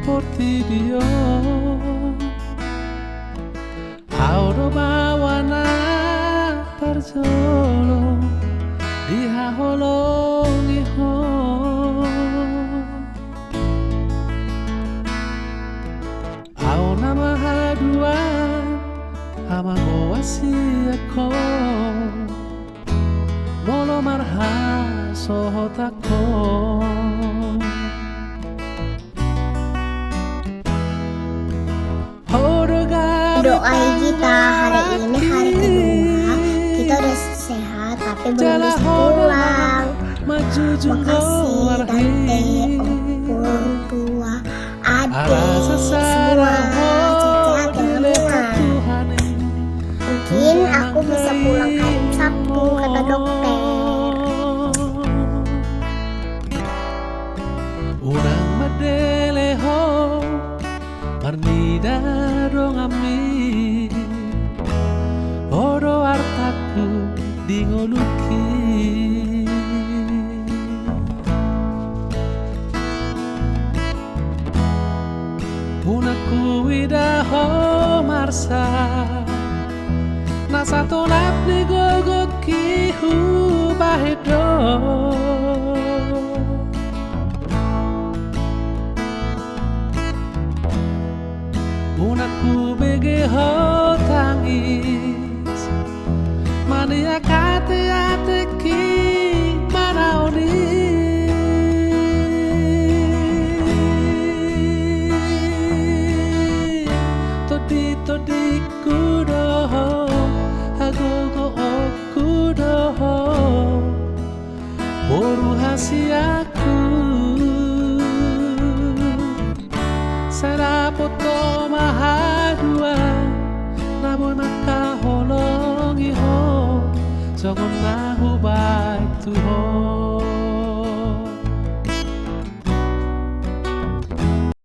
seperti dia. Audo bawana parjolo diha holongi ho. Au nama haduan amago wasiako molo marha sohotako. Doain kita hari ini hari kedua kita udah sehat tapi belum bisa pulang. Makasih tante, opung, tua, adik, semua sehat dan ringan. Mungkin aku bisa pulang hari Sabtu kata dokter. Urang madeleho marnida dong ami odo artaku dingoluki. Punaku widaho marsa nasato napni gogoki hu bahedo. Punaku begeho tangis mania kate ateki manaoni. Todi kudoho agogo okudoho boru hasiaku sarapoto mahadua naboy makaholongi ho jogon nahu baik tuho.